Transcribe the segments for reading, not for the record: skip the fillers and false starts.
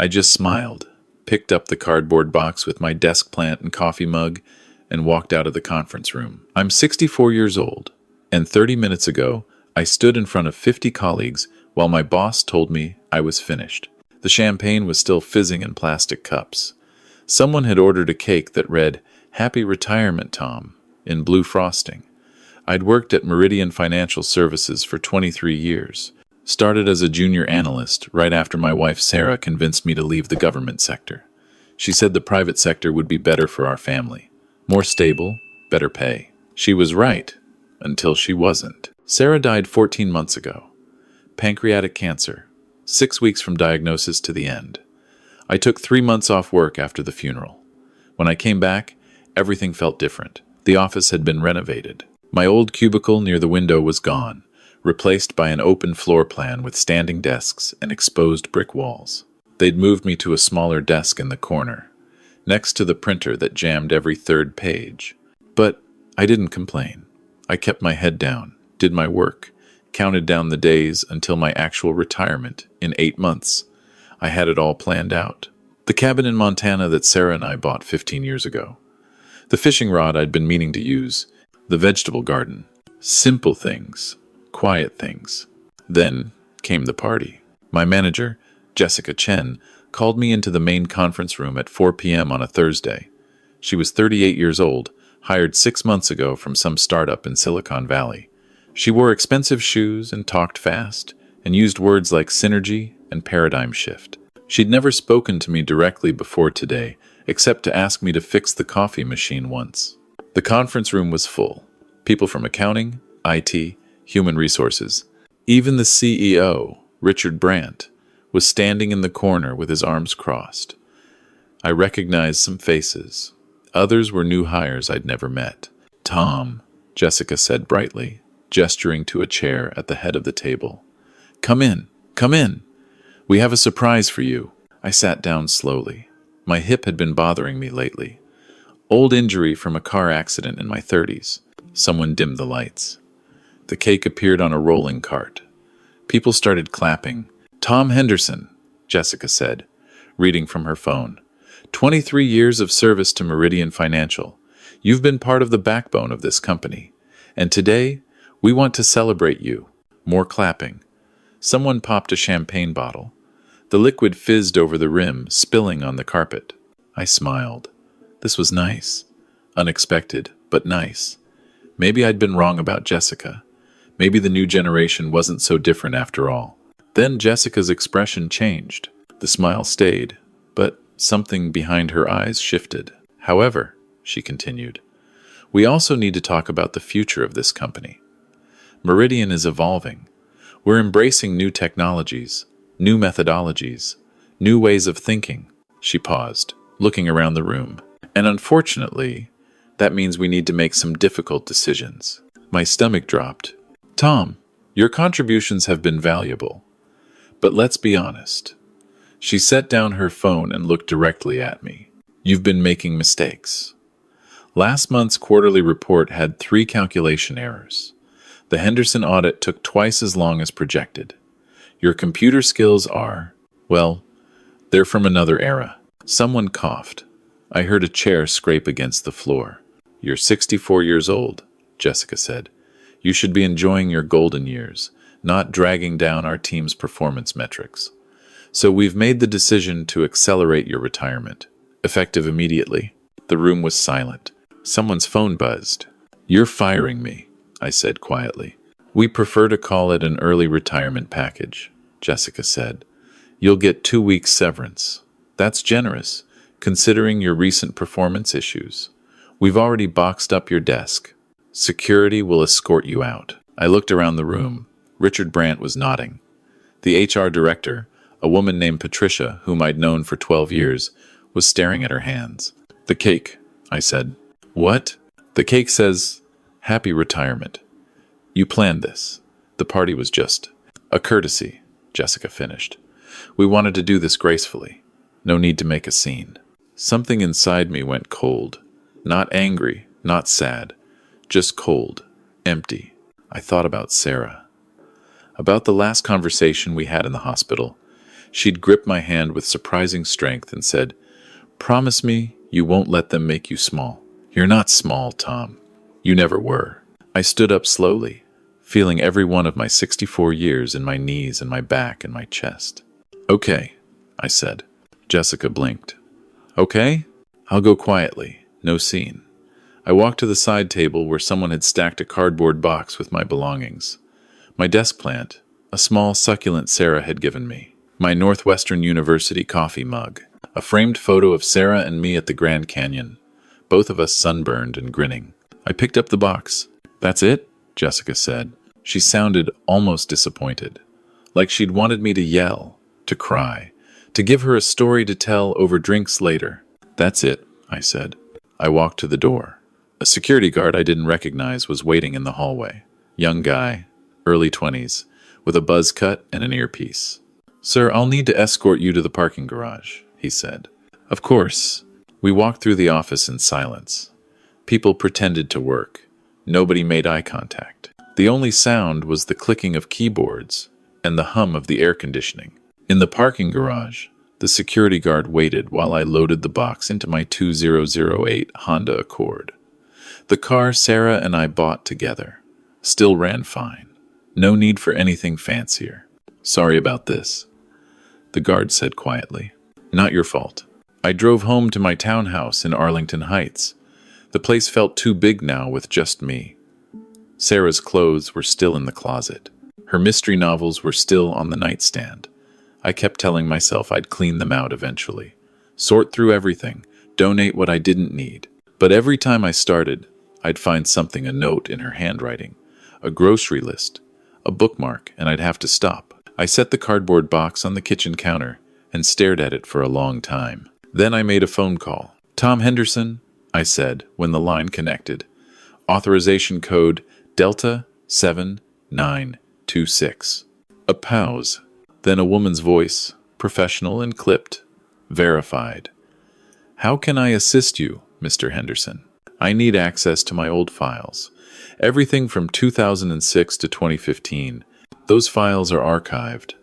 I just smiled, picked up the cardboard box with my desk plant and coffee mug, and walked out of the conference room. I'm 64 years old, and 30 minutes ago, I stood in front of 50 colleagues while my boss told me I was finished. The champagne was still fizzing in plastic cups. Someone had ordered a cake that read, "Happy Retirement, Tom," in blue frosting. I'd worked at Meridian Financial Services for 23 years. Started as a junior analyst right after my wife Sarah convinced me to leave the government sector. She said the private sector would be better for our family. More stable, better pay. She was right, until she wasn't. Sarah died 14 months ago. Pancreatic cancer. 6 weeks from diagnosis to the end. I took 3 months off work after the funeral. When I came back, everything felt different. The office had been renovated. My old cubicle near the window was gone, replaced by an open floor plan with standing desks and exposed brick walls. They'd moved me to a smaller desk in the corner, next to the printer that jammed every third page. But I didn't complain. I kept my head down, did my work, counted down the days until my actual retirement in 8 months. I had it all planned out. The cabin in Montana that Sarah and I bought 15 years ago. The fishing rod I'd been meaning to use. The vegetable garden. Simple things. Quiet things. Then came the party. My manager, Jessica Chen, called me into the main conference room at 4 p.m. on a Thursday. She was 38 years old, hired 6 months ago from some startup in Silicon Valley. She wore expensive shoes and talked fast, and used words like synergy and paradigm shift. She'd never spoken to me directly before today, except to ask me to fix the coffee machine once. The conference room was full. People from accounting, IT, human resources. Even the CEO, Richard Brandt, was standing in the corner with his arms crossed. I recognized some faces. Others were new hires I'd never met. "Tom," Jessica said brightly, gesturing to a chair at the head of the table. Come in. We have a surprise for you." I sat down slowly. My hip had been bothering me lately. Old injury from a car accident in my 30s. Someone dimmed the lights. The cake appeared on a rolling cart. People started clapping. "Tom Henderson," Jessica said, reading from her phone. 23 years of service to Meridian Financial. You've been part of the backbone of this company. And today, we want to celebrate you." More clapping. Someone popped a champagne bottle. The liquid fizzed over the rim, spilling on the carpet. I smiled. This was nice. Unexpected, but nice. Maybe I'd been wrong about Jessica. Maybe the new generation wasn't so different after all. Then Jessica's expression changed. The smile stayed, but something behind her eyes shifted. "However," she continued, "we also need to talk about the future of this company. Meridian is evolving. We're embracing new technologies, new methodologies, new ways of thinking." She paused, looking around the room. "And unfortunately, that means we need to make some difficult decisions." My stomach dropped. "Tom, your contributions have been valuable. But let's be honest." She set down her phone and looked directly at me. "You've been making mistakes. Last month's quarterly report had 3 calculation errors. The Henderson audit took twice as long as projected. Your computer skills are, well, they're from another era." Someone coughed. I heard a chair scrape against the floor. "You're 64 years old," Jessica said. "You should be enjoying your golden years, not dragging down our team's performance metrics. So we've made the decision to accelerate your retirement, effective immediately." The room was silent. Someone's phone buzzed. "You're firing me," I said quietly. "We prefer to call it an early retirement package," Jessica said. "You'll get 2 weeks severance. That's generous, considering your recent performance issues. We've already boxed up your desk. Security will escort you out." I looked around the room. Richard Brandt was nodding. The HR director, a woman named Patricia, whom I'd known for 12 years, was staring at her hands. "The cake," I said. "What?" "The cake says, 'Happy Retirement.' You planned this. The party was just a courtesy," Jessica finished. "We wanted to do this gracefully. No need to make a scene." Something inside me went cold. Not angry, not sad. Just cold, empty. I thought about Sarah. About the last conversation we had in the hospital. She'd gripped my hand with surprising strength and said, "Promise me you won't let them make you small." "You're not small, Tom. You never were." I stood up slowly, feeling every one of my 64 years in my knees and my back and my chest. "Okay," I said. Jessica blinked. "Okay? I'll go quietly. No scene." I walked to the side table where someone had stacked a cardboard box with my belongings. My desk plant, a small succulent Sarah had given me, my Northwestern University coffee mug, a framed photo of Sarah and me at the Grand Canyon, both of us sunburned and grinning. I picked up the box. "That's it?" Jessica said. She sounded almost disappointed, like she'd wanted me to yell, to cry, to give her a story to tell over drinks later. "That's it," I said. I walked to the door. A security guard I didn't recognize was waiting in the hallway. Young guy, early 20s, with a buzz cut and an earpiece. "Sir, I'll need to escort you to the parking garage," he said. Of course. We walked through the office in silence. People pretended to work. Nobody made eye contact. The only sound was the clicking of keyboards and the hum of the air conditioning. In the parking garage, the security guard waited while I loaded the box into my 2008 Honda Accord. The car Sarah and I bought together still ran fine. No need for anything fancier. "Sorry about this," the guard said quietly. "Not your fault." I drove home to my townhouse in Arlington Heights. The place felt too big now with just me. Sarah's clothes were still in the closet. Her mystery novels were still on the nightstand. I kept telling myself I'd clean them out eventually. Sort through everything, donate what I didn't need. But every time I started, I'd find something, a note in her handwriting, a grocery list, a bookmark, and I'd have to stop. I set the cardboard box on the kitchen counter and stared at it for a long time. Then I made a phone call. "Tom Henderson," I said when the line connected. "Authorization code Delta 7926. A pause. Then a woman's voice, professional and clipped. "Verified. How can I assist you, Mr. Henderson? I need access to my old files. Everything from 2006 to 2015. Those files are archived.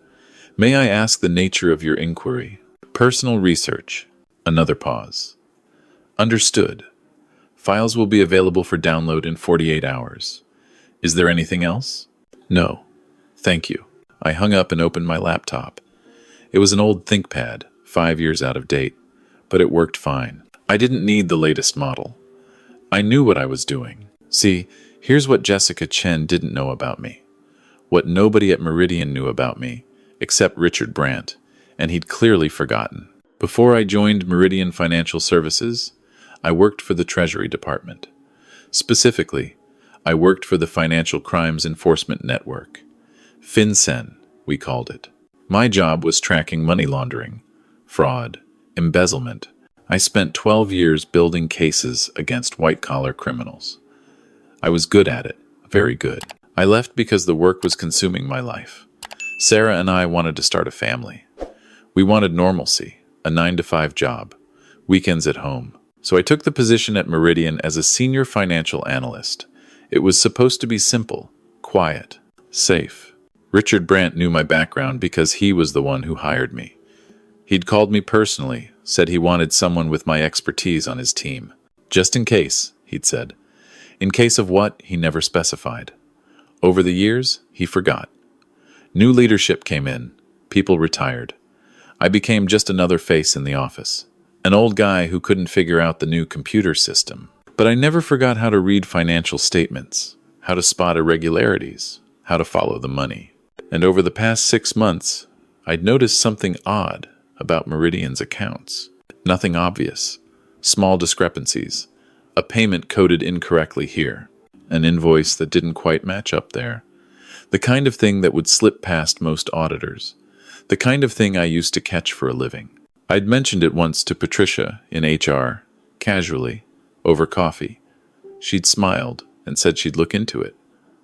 May I ask the nature of your inquiry?" "Personal research." Another pause. "Understood. Files will be available for download in 48 hours. Is there anything else?" "No. Thank you." I hung up and opened my laptop. It was an old ThinkPad, 5 years out of date, but it worked fine. I didn't need the latest model. I knew what I was doing. See, here's what Jessica Chen didn't know about me. What nobody at Meridian knew about me, except Richard Brandt, and he'd clearly forgotten. Before I joined Meridian Financial Services, I worked for the Treasury Department. Specifically, I worked for the Financial Crimes Enforcement Network. FinCEN, we called it. My job was tracking money laundering, fraud, embezzlement. I spent 12 years building cases against white-collar criminals. I was good at it, very good. I left because the work was consuming my life. Sarah and I wanted to start a family. We wanted normalcy, a 9-to-5 job, weekends at home. So I took the position at Meridian as a senior financial analyst. It was supposed to be simple, quiet, safe. Richard Brandt knew my background because he was the one who hired me. He'd called me personally, said he wanted someone with my expertise on his team. "Just in case," he'd said. In case of what, he never specified. Over the years, he forgot. New leadership came in. People retired. I became just another face in the office. An old guy who couldn't figure out the new computer system. But I never forgot how to read financial statements, how to spot irregularities, how to follow the money. And over the past 6 months, I'd noticed something odd about Meridian's accounts. Nothing obvious. Small discrepancies. A payment coded incorrectly here. An invoice that didn't quite match up there. The kind of thing that would slip past most auditors. The kind of thing I used to catch for a living. I'd mentioned it once to Patricia in HR, casually, over coffee. She'd smiled and said she'd look into it.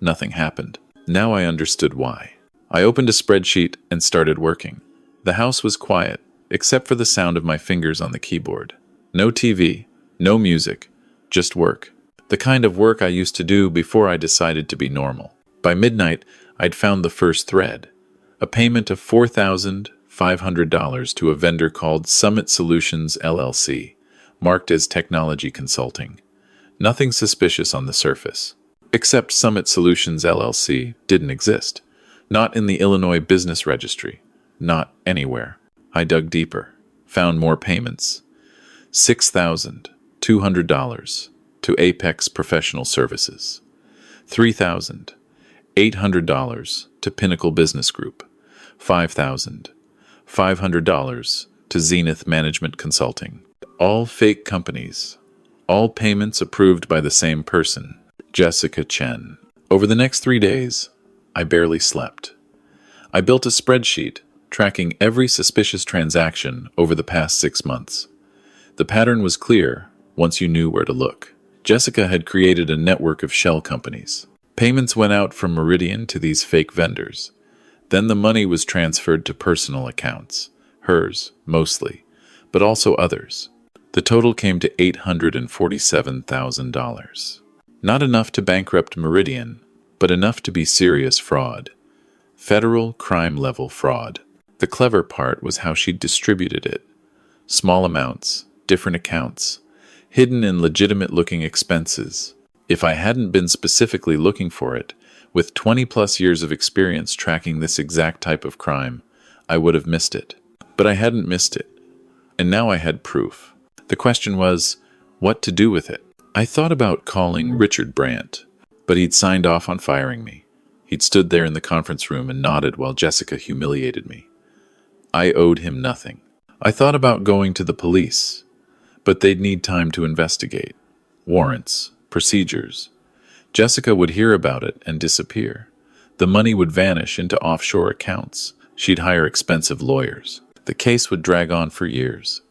Nothing happened. Now I understood why. I opened a spreadsheet and started working. The house was quiet, except for the sound of my fingers on the keyboard. No TV, no music, just work. The kind of work I used to do before I decided to be normal. By midnight, I'd found the first thread. A payment of $4,000 $500 to a vendor called Summit Solutions LLC, marked as technology consulting. Nothing suspicious on the surface. Except Summit Solutions LLC didn't exist. Not in the Illinois Business Registry. Not anywhere. I dug deeper. Found more payments. $6,200 to Apex Professional Services. $3,800 to Pinnacle Business Group. $5,500 to Zenith Management Consulting. All fake companies. All payments approved by the same person, Jessica Chen. Over the next 3 days, I barely slept. I built a spreadsheet tracking every suspicious transaction over the past 6 months. The pattern was clear once you knew where to look. Jessica had created a network of shell companies. Payments went out from Meridian to these fake vendors. Then the money was transferred to personal accounts, hers mostly, but also others. The total came to $847,000. Not enough to bankrupt Meridian, but enough to be serious fraud. Federal crime-level fraud. The clever part was how she distributed it. Small amounts, different accounts, hidden in legitimate-looking expenses. If I hadn't been specifically looking for it, with 20-plus years of experience tracking this exact type of crime, I would have missed it. But I hadn't missed it, and now I had proof. The question was, what to do with it? I thought about calling Richard Brandt, but he'd signed off on firing me. He'd stood there in the conference room and nodded while Jessica humiliated me. I owed him nothing. I thought about going to the police, but they'd need time to investigate. Warrants, procedures. Jessica would hear about it and disappear. The money would vanish into offshore accounts. She'd hire expensive lawyers. The case would drag on for years.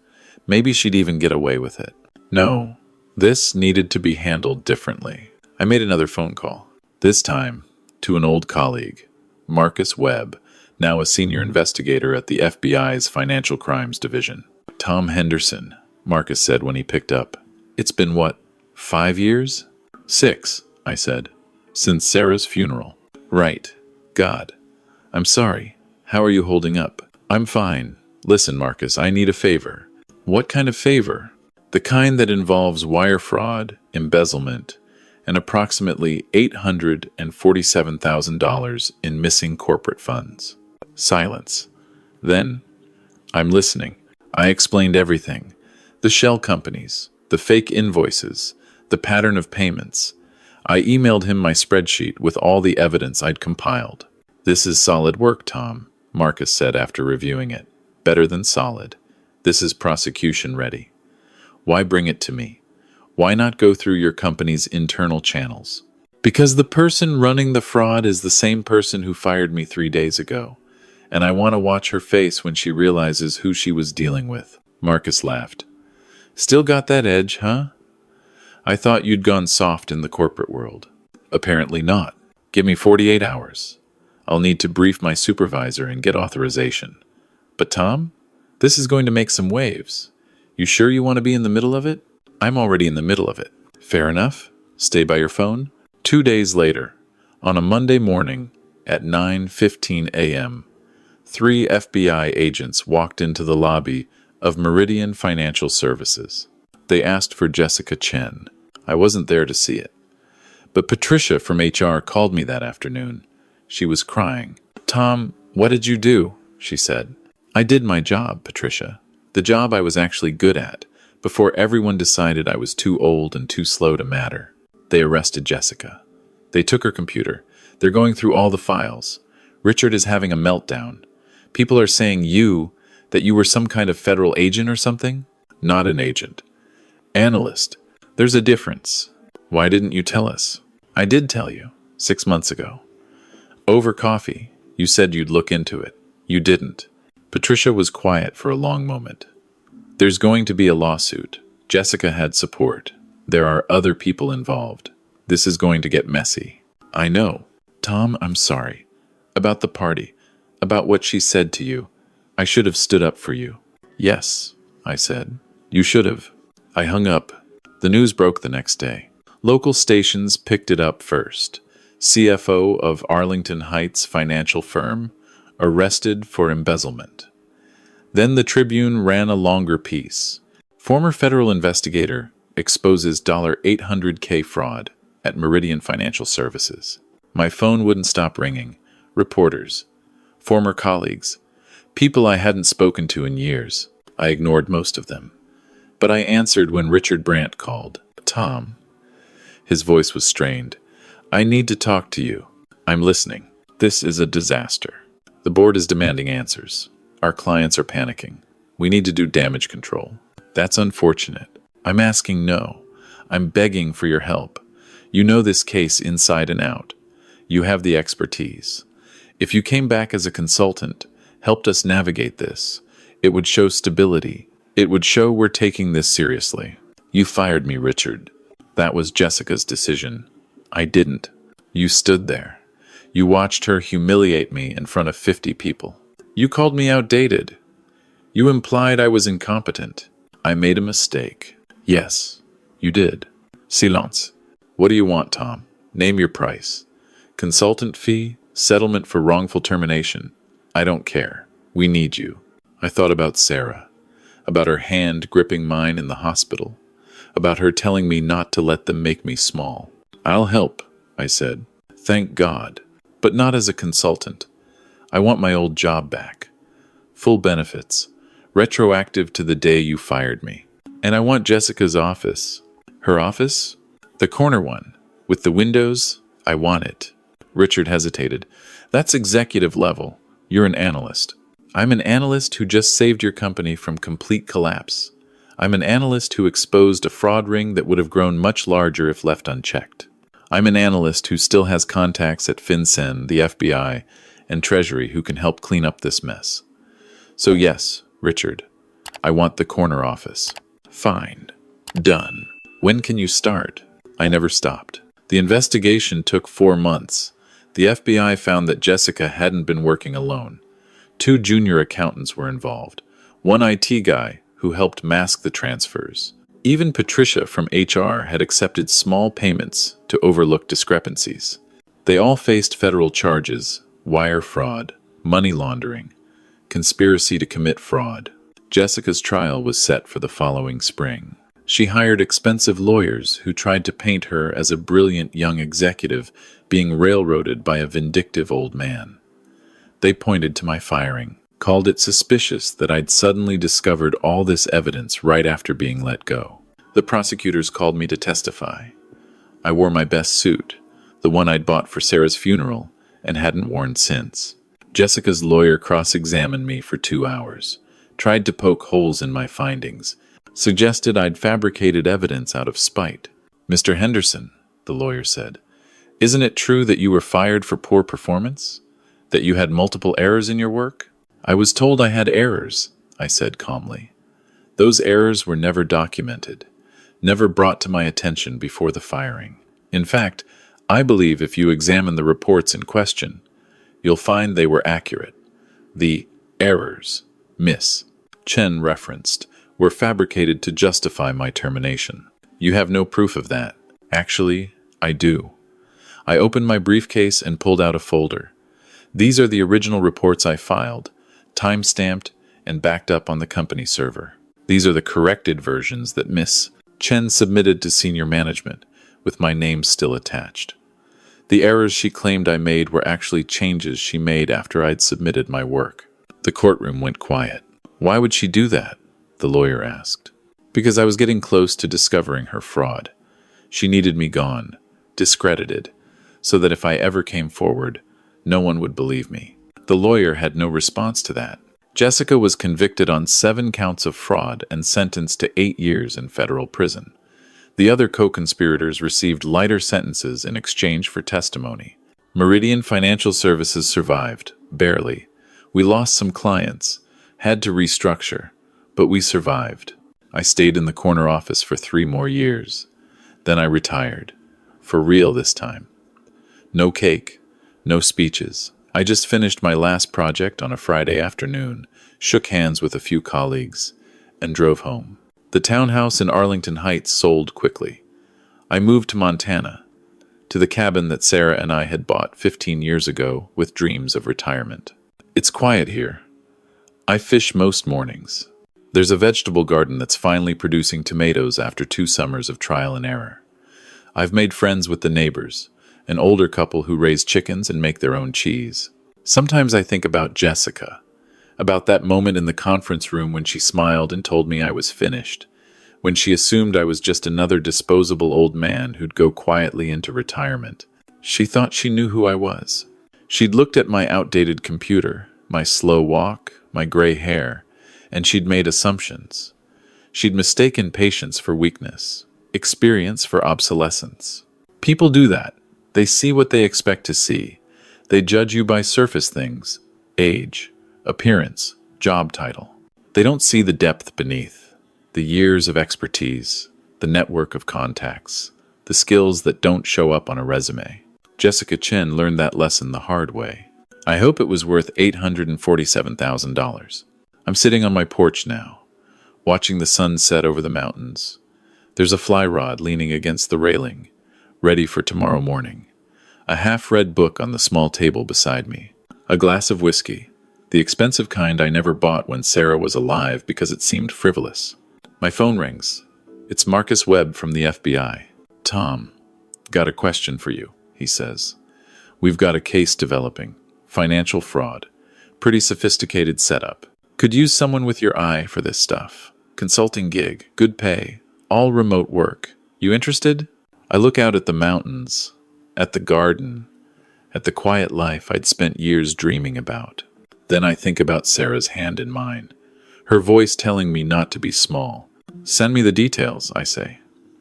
Maybe she'd even get away with it. No, this needed to be handled differently. I made another phone call, this time to an old colleague, Marcus Webb, now a senior investigator at the FBI's Financial Crimes Division. Tom Henderson, Marcus said when he picked up. It's been what, 5 years? 6, I said, since Sarah's funeral. Right. God. I'm sorry. How are you holding up? I'm fine. Listen, Marcus, I need a favor. What kind of favor? The kind that involves wire fraud, embezzlement, and approximately $847,000 in missing corporate funds. Silence. Then, I'm listening. I explained everything. The shell companies, the fake invoices, the pattern of payments. I emailed him my spreadsheet with all the evidence I'd compiled. This is solid work, Tom, Marcus said after reviewing it. Better than solid. This is prosecution ready. Why bring it to me? Why not go through your company's internal channels? Because the person running the fraud is the same person who fired me 3 days ago, and I want to watch her face when she realizes who she was dealing with. Marcus laughed. Still got that edge, huh? I thought you'd gone soft in the corporate world. Apparently not. Give me 48 hours. I'll need to brief my supervisor and get authorization. But Tom, this is going to make some waves. You sure you want to be in the middle of it? I'm already in the middle of it. Fair enough. Stay by your phone. 2 days later, on a Monday morning at 9:15 a.m., 3 FBI agents walked into the lobby of Meridian Financial Services. They asked for Jessica Chen. I wasn't there to see it. But Patricia from HR called me that afternoon. She was crying. Tom, what did you do? She said. I did my job, Patricia. The job I was actually good at, before everyone decided I was too old and too slow to matter. They arrested Jessica. They took her computer. They're going through all the files. Richard is having a meltdown. People are saying that you were some kind of federal agent or something? Not an agent. Analyst. There's a difference. Why didn't you tell us? I did tell you, 6 months ago. Over coffee. You said you'd look into it. You didn't. Patricia was quiet for a long moment. There's going to be a lawsuit. Jessica had support. There are other people involved. This is going to get messy. I know. Tom, I'm sorry. About the party. About what she said to you. I should have stood up for you. Yes, I said. You should have. I hung up. The news broke the next day. Local stations picked it up first. CFO of Arlington Heights financial firm arrested for embezzlement. Then the Tribune ran a longer piece. Former federal investigator exposes $800K fraud at Meridian Financial Services. My phone wouldn't stop ringing. Reporters, former colleagues, people I hadn't spoken to in years. I ignored most of them. But I answered when Richard Brandt called. Tom. His voice was strained. I need to talk to you. I'm listening. This is a disaster. The board is demanding answers. Our clients are panicking. We need to do damage control. That's unfortunate. I'm asking no. I'm begging for your help. You know this case inside and out. You have the expertise. If you came back as a consultant, helped us navigate this, it would show stability. It would show we're taking this seriously. You fired me, Richard. That was Jessica's decision. I didn't. You stood there. You watched her humiliate me in front of 50 people. You called me outdated. You implied I was incompetent. I made a mistake. Yes, you did. Silence. What do you want, Tom? Name your price. Consultant fee, settlement for wrongful termination. I don't care. We need you. I thought about Sarah, about her hand gripping mine in the hospital, about her telling me not to let them make me small. I'll help, I said. Thank God. But not as a consultant. I want my old job back. Full benefits. Retroactive to the day you fired me. And I want Jessica's office. Her office? The corner one. With the windows? I want it. Richard hesitated. That's executive level. You're an analyst. I'm an analyst who just saved your company from complete collapse. I'm an analyst who exposed a fraud ring that would have grown much larger if left unchecked. I'm an analyst who still has contacts at FinCEN, the FBI, and Treasury who can help clean up this mess. So yes, Richard, I want the corner office. Fine. Done. When can you start? I never stopped. The investigation took 4 months. The FBI found that Jessica hadn't been working alone. 2 junior accountants were involved. 1 IT guy who helped mask the transfers. Even Patricia from HR had accepted small payments to overlook discrepancies. They all faced federal charges: wire fraud, money laundering, conspiracy to commit fraud. Jessica's trial was set for the following spring. She hired expensive lawyers who tried to paint her as a brilliant young executive being railroaded by a vindictive old man. They pointed to my firing, called it suspicious that I'd suddenly discovered all this evidence right after being let go. The prosecutors called me to testify. I wore my best suit, the one I'd bought for Sarah's funeral and hadn't worn since. Jessica's lawyer cross-examined me for 2 hours, tried to poke holes in my findings, suggested I'd fabricated evidence out of spite. Mr. Henderson, the lawyer said, isn't it true that you were fired for poor performance? That you had multiple errors in your work? I was told I had errors, I said calmly. Those errors were never documented, never brought to my attention before the firing. In fact, I believe if you examine the reports in question, you'll find they were accurate. The errors, Miss Chen referenced, were fabricated to justify my termination. You have no proof of that. Actually, I do. I opened my briefcase and pulled out a folder. These are the original reports I filed, time-stamped and backed up on the company server. These are the corrected versions that Miss Chen submitted to senior management, with my name still attached. The errors she claimed I made were actually changes she made after I'd submitted my work. The courtroom went quiet. Why would she do that? The lawyer asked. Because I was getting close to discovering her fraud. She needed me gone, discredited, so that if I ever came forward, no one would believe me. The lawyer had no response to that. Jessica was convicted on 7 counts of fraud and sentenced to 8 years in federal prison. The other co-conspirators received lighter sentences in exchange for testimony. Meridian Financial Services survived, barely. We lost some clients, had to restructure, but we survived. I stayed in the corner office for 3 more years. Then I retired. For real this time. No cake. No speeches. I just finished my last project on a Friday afternoon, shook hands with a few colleagues, and drove home. The townhouse in Arlington Heights sold quickly. I moved to Montana, to the cabin that Sarah and I had bought 15 years ago with dreams of retirement. It's quiet here. I fish most mornings. There's a vegetable garden that's finally producing tomatoes after 2 summers of trial and error. I've made friends with the neighbors, an older couple who raise chickens and make their own cheese. Sometimes I think about Jessica, about that moment in the conference room when she smiled and told me I was finished, when she assumed I was just another disposable old man who'd go quietly into retirement. She thought she knew who I was. She'd looked at my outdated computer, my slow walk, my gray hair, and she'd made assumptions. She'd mistaken patience for weakness, experience for obsolescence. People do that. They see what they expect to see. They judge you by surface things, age, appearance, job title. They don't see the depth beneath, the years of expertise, the network of contacts, the skills that don't show up on a resume. Jessica Chen learned that lesson the hard way. I hope it was worth $847,000. I'm sitting on my porch now, watching the sun set over the mountains. There's a fly rod leaning against the railing, ready for tomorrow morning. A half-read book on the small table beside me. A glass of whiskey, the expensive kind I never bought when Sarah was alive because it seemed frivolous. My phone rings. It's Marcus Webb from the FBI. "Tom, got a question for you," he says. "We've got a case developing. Financial fraud. Pretty sophisticated setup. Could use someone with your eye for this stuff. Consulting gig, good pay, all remote work. You interested?" I look out at the mountains, at the garden, at the quiet life I'd spent years dreaming about. Then I think about Sarah's hand in mine, her voice telling me not to be small. "Send me the details," I say.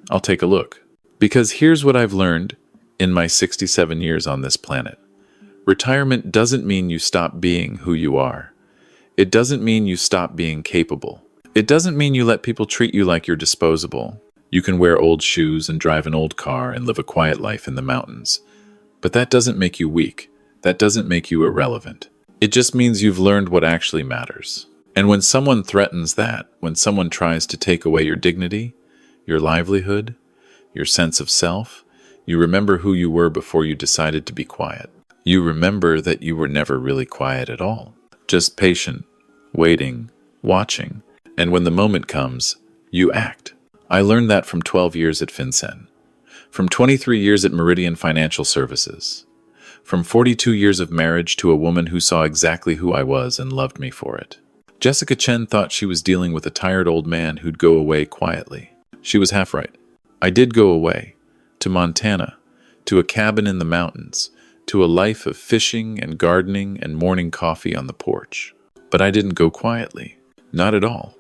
"I'll take a look." Because here's what I've learned in my 67 years on this planet. Retirement doesn't mean you stop being who you are. It doesn't mean you stop being capable. It doesn't mean you let people treat you like you're disposable. You can wear old shoes and drive an old car and live a quiet life in the mountains. But that doesn't make you weak. That doesn't make you irrelevant. It just means you've learned what actually matters. And when someone threatens that, when someone tries to take away your dignity, your livelihood, your sense of self, you remember who you were before you decided to be quiet. You remember that you were never really quiet at all. Just patient, waiting, watching. And when the moment comes, you act. I learned that from 12 years at FinCEN, from 23 years at Meridian Financial Services, from 42 years of marriage to a woman who saw exactly who I was and loved me for it. Jessica Chen thought she was dealing with a tired old man who'd go away quietly. She was half right. I did go away, to Montana, to a cabin in the mountains, to a life of fishing and gardening and morning coffee on the porch. But I didn't go quietly. Not at all.